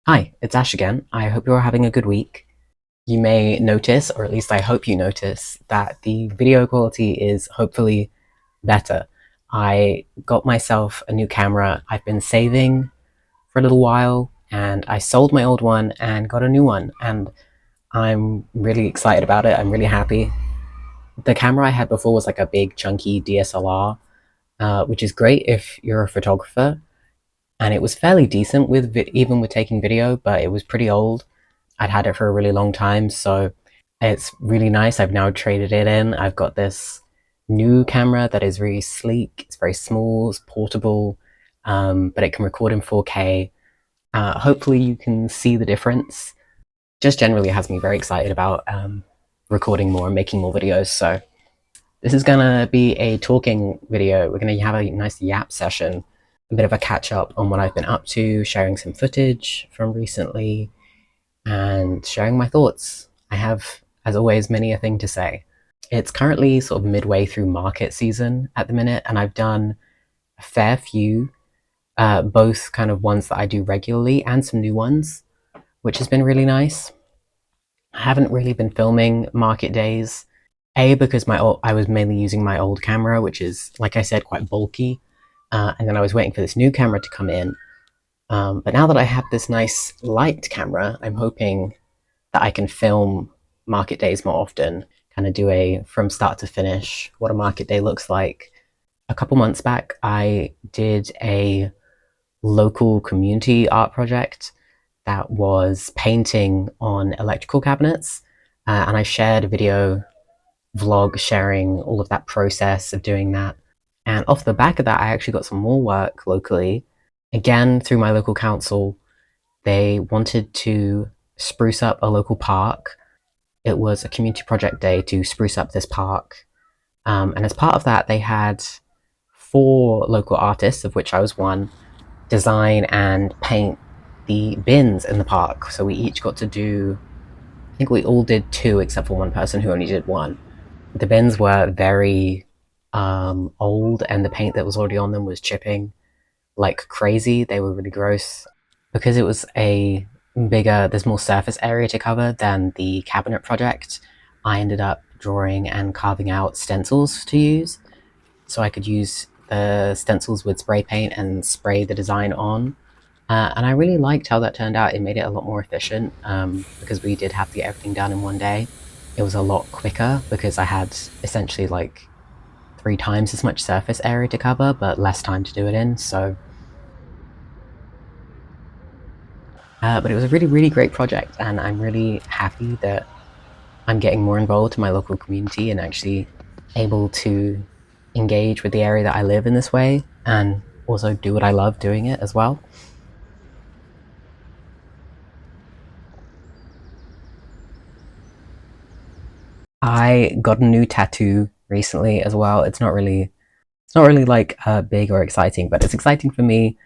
Hi, it's Ash again. I hope you're having a good week. You may notice, or at least I hope you notice, that the video quality is hopefully better. I got myself a new camera I've been saving for a little while, and I sold my old one and got a new one, and I'm really excited about it. I'm really happy. The camera I had before was like a big, chunky DSLR, which is great if you're a photographer, and it was fairly decent with even with taking video, but it was pretty old. I'd had it for a really long time, so it's really nice. I've now traded it in. I've got this new camera that is really sleek. It's very small, it's portable, but it can record in 4K. Hopefully, you can see the difference. Just generally has me very excited about recording more and making more videos. So this is gonna be a talking video. We're gonna have a nice yap session, a bit of a catch up on what I've been up to, sharing some footage from recently, and sharing my thoughts. I have, as always, many a thing to say. It's currently sort of midway through market season at the minute, and I've done a fair few, both kind of ones that I do regularly and some new ones, which has been really nice. I haven't really been filming market days, A, because I was mainly using my old camera, which is, like I said, quite bulky, and then I was waiting for this new camera to come in. But now that I have this nice light camera, I'm hoping that I can film market days more often, kind of do a from start to finish what a market day looks like. A couple months back, I did a local community art project that was painting on electrical cabinets, and I shared a video vlog sharing all of that process of doing that. And off the back of that, I actually got some more work locally, again through my local council. They wanted to spruce up a local park. It was a community project day to spruce up this park. And as part of that, they had four local artists, of which I was one, design and paint the bins in the park. So we each got to do, I think we all did two, except for one person who only did one. The bins were very old, and the paint that was already on them was chipping like crazy. They were really gross. Because it was a bigger, there's more surface area to cover than the cabinet project, I ended up drawing and carving out stencils to use. So I could use the stencils with spray paint and spray the design on. And I really liked how that turned out. It made it a lot more efficient because we did have to get everything done in one day. It was a lot quicker because I had essentially like three times as much surface area to cover, but less time to do it in. But it was a really, really great project, and I'm really happy that I'm getting more involved in my local community and actually able to engage with the area that I live in this way and also do what I love doing it as well. I got a new tattoo recently as well. It's not really like big or exciting, but it's exciting for me.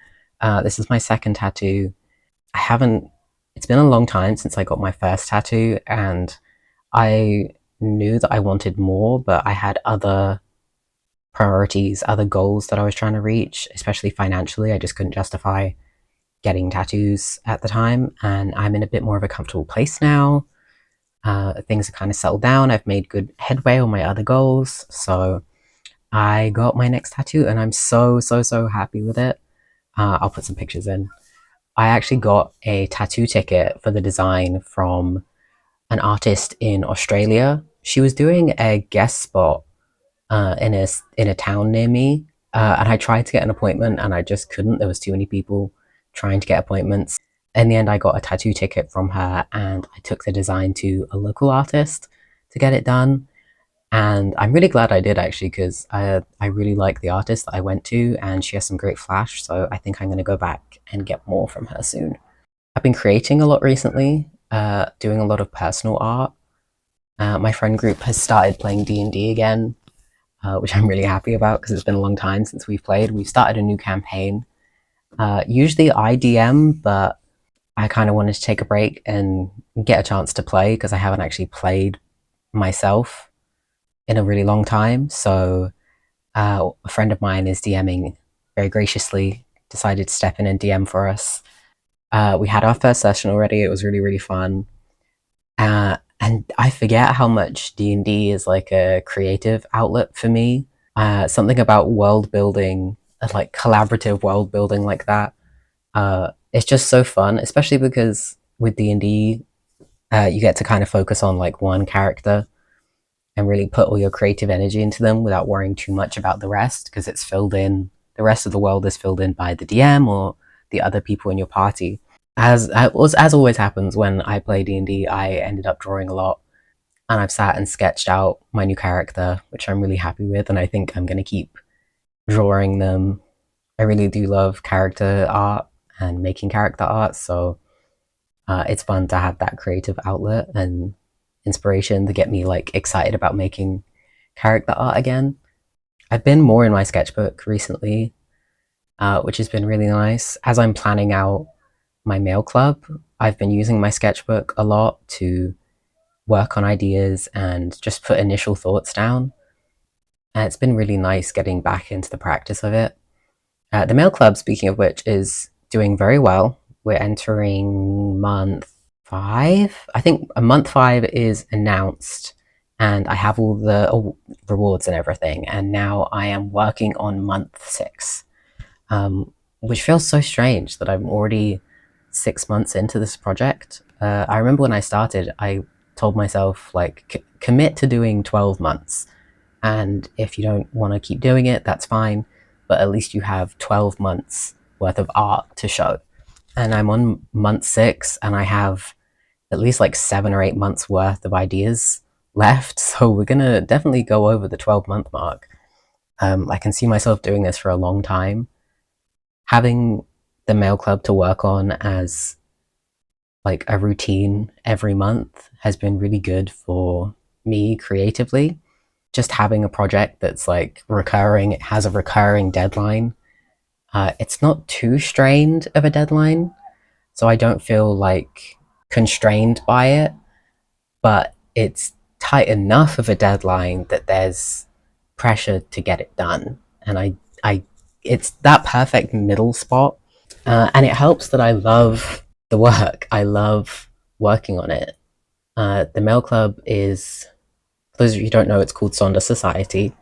This is my second tattoo. I haven't. It's been a long time since I got my first tattoo, and I knew that I wanted more, but I had other priorities, other goals that I was trying to reach, especially financially. I just couldn't justify getting tattoos at the time, and I'm in a bit more of a comfortable place now. Things are kind of settled down. I've made good headway on my other goals, so I got my next tattoo, and I'm so so so happy with it. I'll put some pictures in. I actually got a tattoo ticket for the design from an artist in Australia. She was doing a guest spot in a town near me, and I tried to get an appointment, and I just couldn't. There was too many people trying to get appointments. In the end, I got a tattoo ticket from her, and I took the design to a local artist to get it done. And I'm really glad I did actually, because I really like the artist that I went to, and she has some great flash. So I think I'm going to go back and get more from her soon. I've been creating a lot recently, doing a lot of personal art. My friend group has started playing D&D again, which I'm really happy about because it's been a long time since we've played. We've started a new campaign. Usually I DM, but I kind of wanted to take a break and get a chance to play because I haven't actually played myself in a really long time. So a friend of mine is DMing very graciously, decided to step in and DM for us. We had our first session already. It was really, really fun. And I forget how much D&D is like a creative outlet for me. Something about world building, like collaborative world building like that. It's just so fun, especially because with D&D, you get to kind of focus on like one character and really put all your creative energy into them without worrying too much about the rest, because it's filled in. The rest of the world is filled in by the DM or the other people in your party. As always happens when I play D&D, I ended up drawing a lot, and I've sat and sketched out my new character, which I'm really happy with, and I think I'm going to keep drawing them. I really do love character art and making character art, so it's fun to have that creative outlet and inspiration to get me like excited about making character art again. I've been more in my sketchbook recently, which has been really nice. As I'm planning out my mail club, I've been using my sketchbook a lot to work on ideas and just put initial thoughts down. And it's been really nice getting back into the practice of it. The mail club, speaking of which, is doing very well. We're entering month 5. I think month 5 is announced, and I have all the rewards and everything. And now I am working on month 6, which feels so strange that I'm already 6 months into this project. I remember when I started, I told myself, like, commit to doing 12 months. And if you don't want to keep doing it, that's fine. But at least you have 12 months worth of art to show. And I'm on month 6, and I have at least like 7 or 8 months worth of ideas left. So we're going to definitely go over the 12-month mark. I can see myself doing this for a long time. Having the mail club to work on as like a routine every month has been really good for me creatively. Just having a project that's like recurring, it has a recurring deadline. It's not too strained of a deadline, so I don't feel like constrained by it, but it's tight enough of a deadline that there's pressure to get it done. And it's that perfect middle spot. And it helps that I love the work. I love working on it. The Mail Club is, for those of you who don't know, it's called Sonder Society.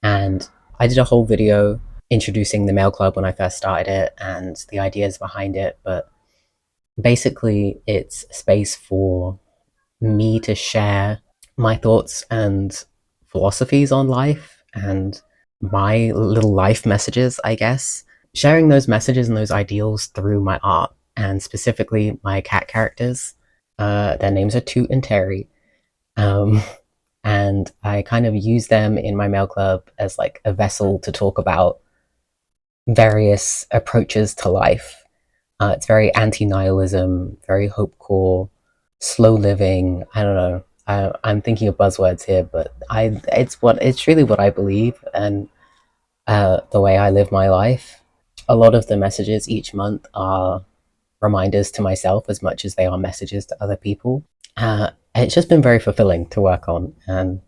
And I did a whole video introducing the Mail Club when I first started it and the ideas behind it. But basically, it's a space for me to share my thoughts and philosophies on life and my little life messages, I guess. Sharing those messages and those ideals through my art, and specifically my cat characters. Their names are Toot and Terry. Um, and I kind of use them in my mail club as like a vessel to talk about various approaches to life. It's very anti-nihilism, very hope core, slow living. I don't know. I'm thinking of buzzwords here, but it's really what I believe, and the way I live my life. A lot of the messages each month are reminders to myself as much as they are messages to other people. It's just been very fulfilling to work on, and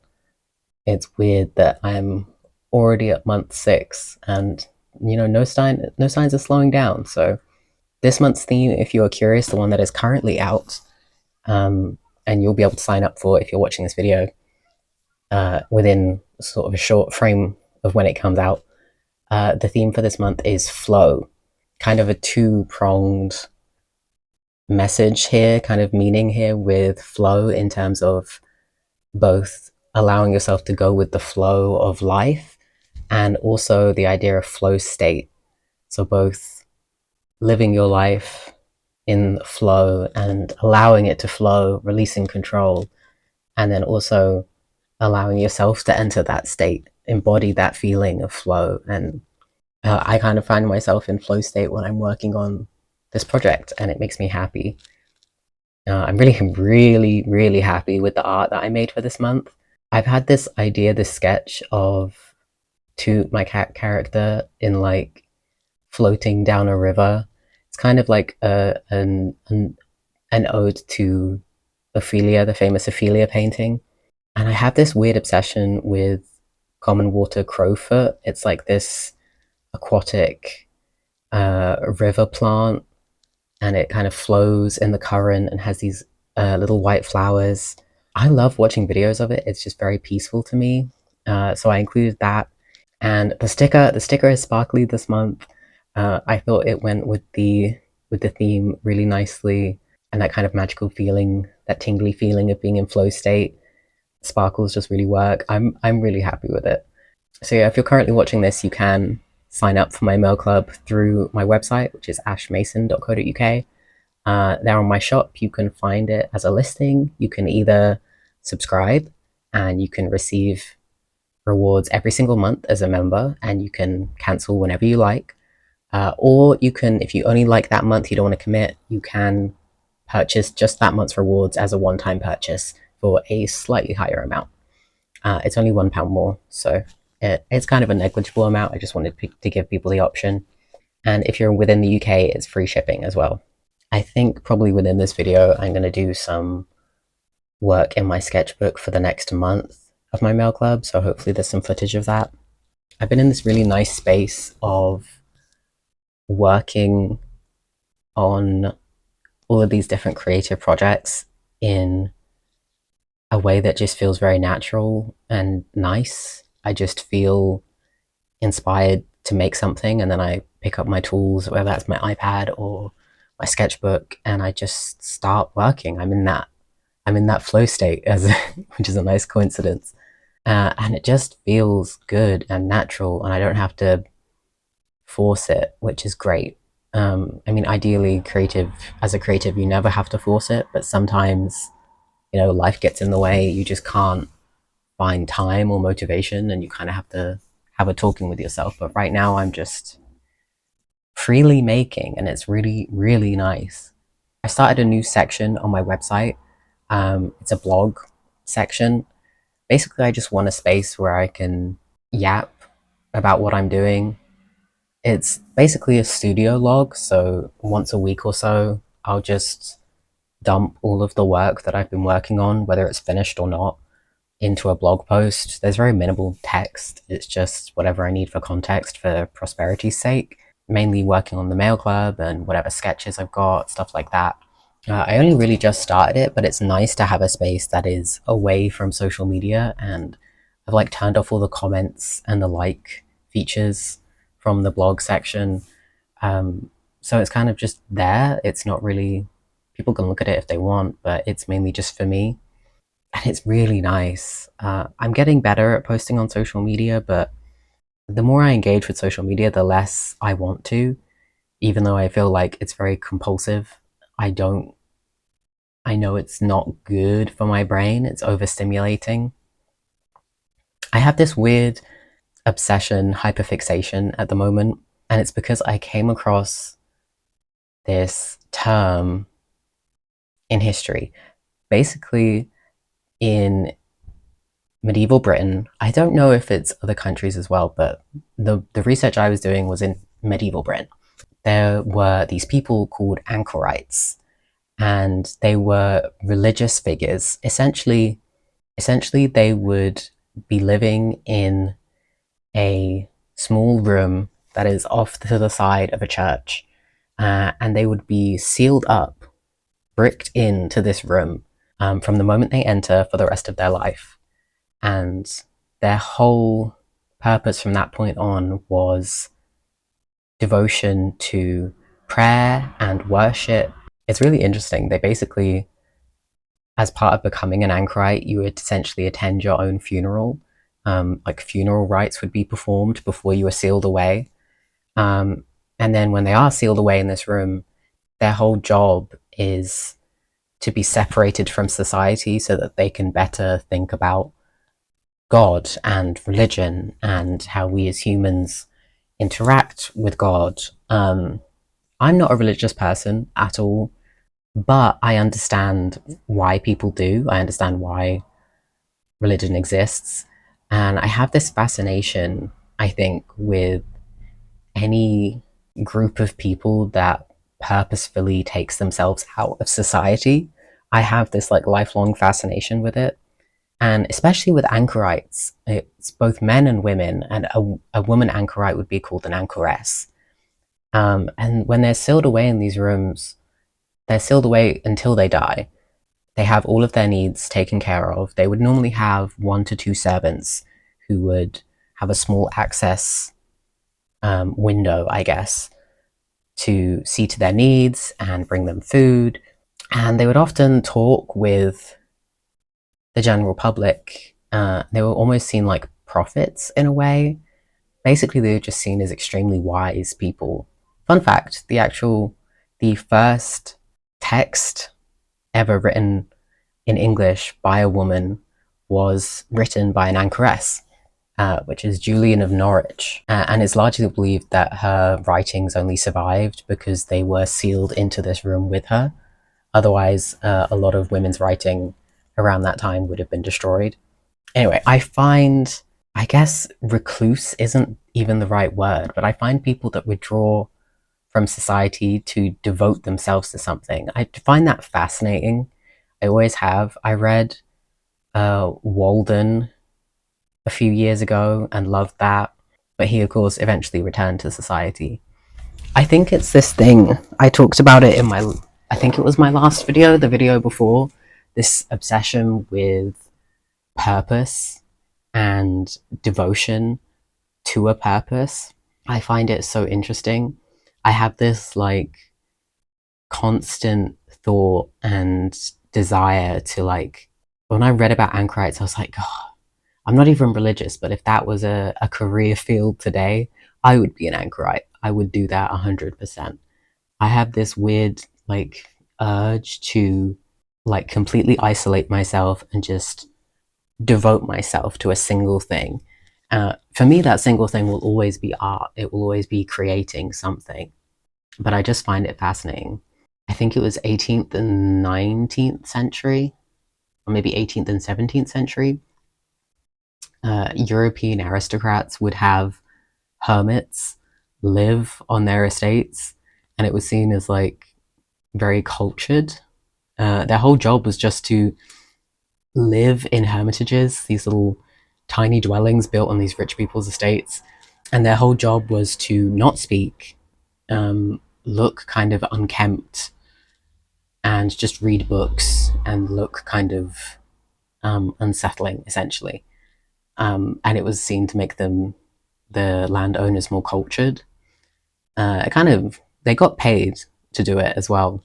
it's weird that I'm already at month 6, and no signs of slowing down. So this month's theme, if you are curious, the one that is currently out, and you'll be able to sign up for if you're watching this video within sort of a short frame of when it comes out. The theme for this month is flow, kind of a two-pronged message here, kind of meaning here with flow in terms of both allowing yourself to go with the flow of life and also the idea of flow state. So both living your life in flow and allowing it to flow, releasing control, and then also allowing yourself to enter that state, embody that feeling of flow. And I kind of find myself in flow state when I'm working on this project, and it makes me happy. I'm really happy with the art that I made for this month. I've had this idea, this sketch of my cat character in like floating down a river. It's kind of like an ode to Ophelia, the famous Ophelia painting. And I have this weird obsession with common water crowfoot. It's like this aquatic river plant, and it kind of flows in the current and has these little white flowers. I love watching videos of it. It's just very peaceful to me. So I included that. And the sticker is sparkly this month. I thought it went with the theme really nicely, and that kind of magical feeling, that tingly feeling of being in flow state. Sparkles just really work. I'm really happy with it. So yeah, if you're currently watching this, you can sign up for my mail club through my website, which is ashmason.co.uk. There on my shop, you can find it as a listing. You can either subscribe and you can receive rewards every single month as a member, and you can cancel whenever you like. Or you can, if you only like that month, you don't want to commit, you can purchase just that month's rewards as a one-time purchase for a slightly higher amount. It's only £1 more, so it's kind of a negligible amount. I just wanted to give people the option. And if you're within the UK, it's free shipping as well. I think probably within this video, I'm going to do some work in my sketchbook for the next month of my mail club, so hopefully there's some footage of that. I've been in this really nice space of working on all of these different creative projects in a way that just feels very natural and nice. I just feel inspired to make something, and then I pick up my tools, whether that's my iPad or my sketchbook, and I just start working. I'm in that flow state, as which is a nice coincidence, and it just feels good and natural, and I don't have to force it, which is great. I mean, ideally, as a creative, you never have to force it, but sometimes, life gets in the way. You just can't find time or motivation, and you kind of have to have a talking with yourself. But right now, I'm just freely making, and it's really, really nice. I started a new section on my website. It's a blog section. Basically, I just want a space where I can yap about what I'm doing. It's basically a studio log, so once a week or so, I'll just dump all of the work that I've been working on, whether it's finished or not, into a blog post. There's very minimal text. It's just whatever I need for context for prosperity's sake. Mainly working on the mail club and whatever sketches I've got, stuff like that. I only really just started it, but it's nice to have a space that is away from social media, and I've like turned off all the comments and the like features from the blog section. So it's kind of just there. It's not really, people can look at it if they want, but it's mainly just for me. And it's really nice. I'm getting better at posting on social media, but the more I engage with social media, the less I want to, even though I feel like it's very compulsive. I know it's not good for my brain. It's overstimulating. I have this weird obsession, hyperfixation at the moment, and it's because I came across this term in history. Basically, in medieval Britain, I don't know if it's other countries as well, but the research I was doing was in medieval Britain. There were these people called anchorites, and they were religious figures. Essentially, they would be living in a small room that is off to the side of a church, and they would be sealed up, bricked into this room from the moment they enter for the rest of their life. And their whole purpose from that point on was devotion to prayer and worship. It's really interesting. They basically, as part of becoming an anchorite, you would essentially attend your own funeral. Like funeral rites would be performed before you were sealed away. And then when they are sealed away in this room, their whole job is to be separated from society so that they can better think about God and religion and how we as humans interact with God. I'm not a religious person at all, but I understand why people do. I understand why religion exists. And I have this fascination, I think, with any group of people that purposefully takes themselves out of society. I have this like lifelong fascination with it. And especially with anchorites, it's both men and women, and a woman anchorite would be called an anchoress. And when they're sealed away in these rooms, they're sealed away until they die. They have all of their needs taken care of. They would normally have 1 to 2 servants who would have a small access window, I guess, to see to their needs and bring them food. And they would often talk with the general public. They were almost seen like prophets in a way. Basically, they were just seen as extremely wise people. Fun fact: the first text ever written in English by a woman was written by an anchoress, which is Julian of Norwich, and it's largely believed that her writings only survived because they were sealed into this room with her. Otherwise, a lot of women's writing around that time would have been destroyed. Anyway, I guess recluse isn't even the right word, but I find people that withdraw from society to devote themselves to something. I find that fascinating. I always have. I read Walden a few years ago and loved that, but he, of course, eventually returned to society. I think it's this thing. I talked about it in I think it was my last video, the video before, this obsession with purpose and devotion to a purpose. I find it so interesting. I have this like constant thought and desire to like, when I read about anchorites, I was like, oh, I'm not even religious, but if that was a career field today, I would be an anchorite. I would do that 100%. I have this weird like urge to like completely isolate myself and just devote myself to a single thing. For me, that single thing will always be art. It will always be creating something. But I just find it fascinating. I think it was 18th and 19th century, or maybe 18th and 17th century. European aristocrats would have hermits live on their estates, and it was seen as like very cultured. Their whole job was just to live in hermitages, these little tiny dwellings built on these rich people's estates, and their whole job was to not speak, look kind of unkempt, and just read books and look kind of unsettling, essentially. And it was seen to make them, the landowners, more cultured. They got paid to do it as well,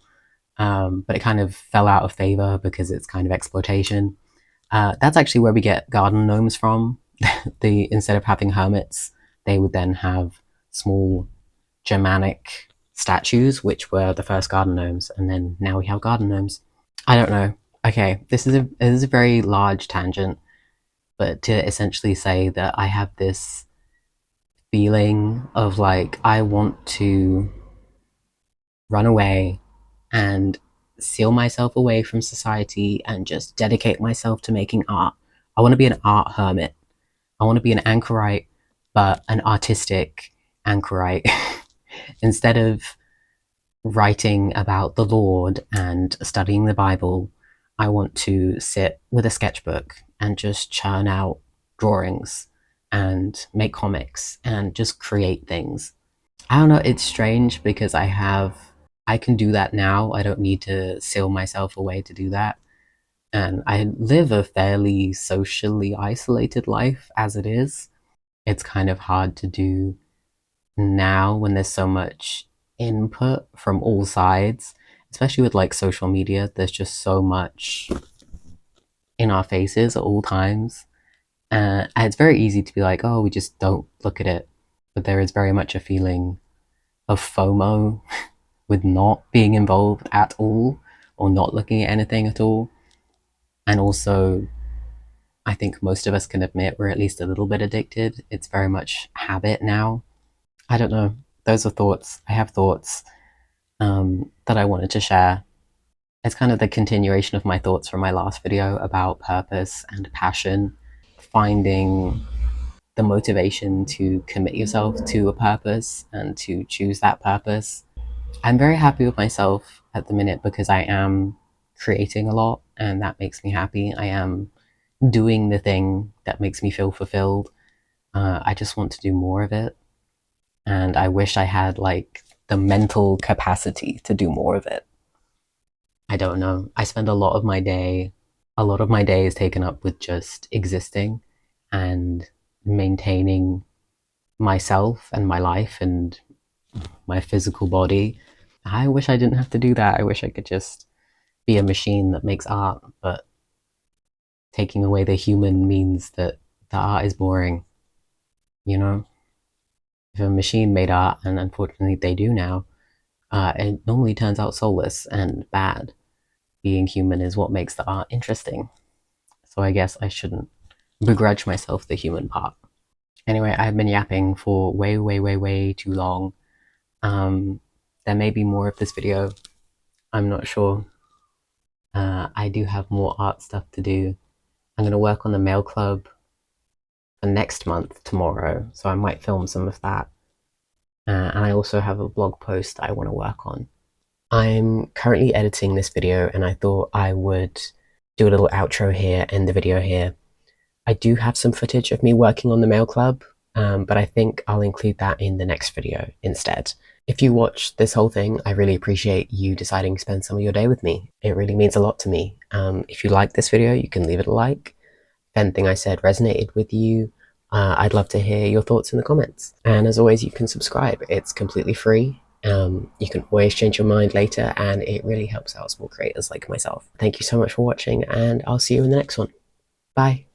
but it kind of fell out of favor because it's kind of exploitation. That's actually where we get garden gnomes from. Instead of having hermits, they would then have small Germanic statues, which were the first garden gnomes, and then now we have garden gnomes. I don't know. Okay, this is a very large tangent, but to essentially say that I have this feeling of like I want to run away and seal myself away from society and just dedicate myself to making art. I want to be an art hermit. I want to be an anchorite, but an artistic anchorite. Instead of writing about the Lord and studying the Bible, I want to sit with a sketchbook and just churn out drawings and make comics and just create things. I don't know, it's strange because I can do that now. I don't need to seal myself away to do that. And I live a fairly socially isolated life as it is. It's kind of hard to do now when there's so much input from all sides, especially with like social media. There's just so much in our faces at all times. And it's very easy to be like, oh, we just don't look at it. But there is very much a feeling of FOMO with not being involved at all or not looking at anything at all. And also, I think most of us can admit we're at least a little bit addicted. It's very much habit now. I don't know. Those are thoughts. I have thoughts that I wanted to share. It's kind of the continuation of my thoughts from my last video about purpose and passion, finding the motivation to commit yourself to a purpose and to choose that purpose. I'm very happy with myself at the minute because I am creating a lot and that makes me happy. I am doing the thing that makes me feel fulfilled. I just want to do more of it. And I wish I had like the mental capacity to do more of it. don't know. I spend a lot of my day is taken up with just existing and maintaining myself and my life and my physical body. I wish I didn't have to do that. I wish I could just be a machine that makes art, but taking away the human means that the art is boring, you know? If a machine made art, and unfortunately they do now, it normally turns out soulless and bad. Being human is what makes the art interesting. So I guess I shouldn't begrudge myself the human part. Anyway, I've been yapping for way, way, way, way too long. Um, there may be more of this video. I'm not sure. I do have more art stuff to do. I'm going to work on the mail club for next month tomorrow, so I might film some of that. And I also have a blog post I want to work on. I'm currently editing this video, and I thought I would do a little outro here, end the video here. I do have some footage of me working on the mail club, but I think I'll include that in the next video instead. If you watch this whole thing, I really appreciate you deciding to spend some of your day with me. It really means a lot to me. If you like this video, you can leave it a like. If anything I said resonated with you, I'd love to hear your thoughts in the comments. And as always, you can subscribe. It's completely free. You can always change your mind later, and it really helps out small creators like myself. Thank you so much for watching, and I'll see you in the next one. Bye.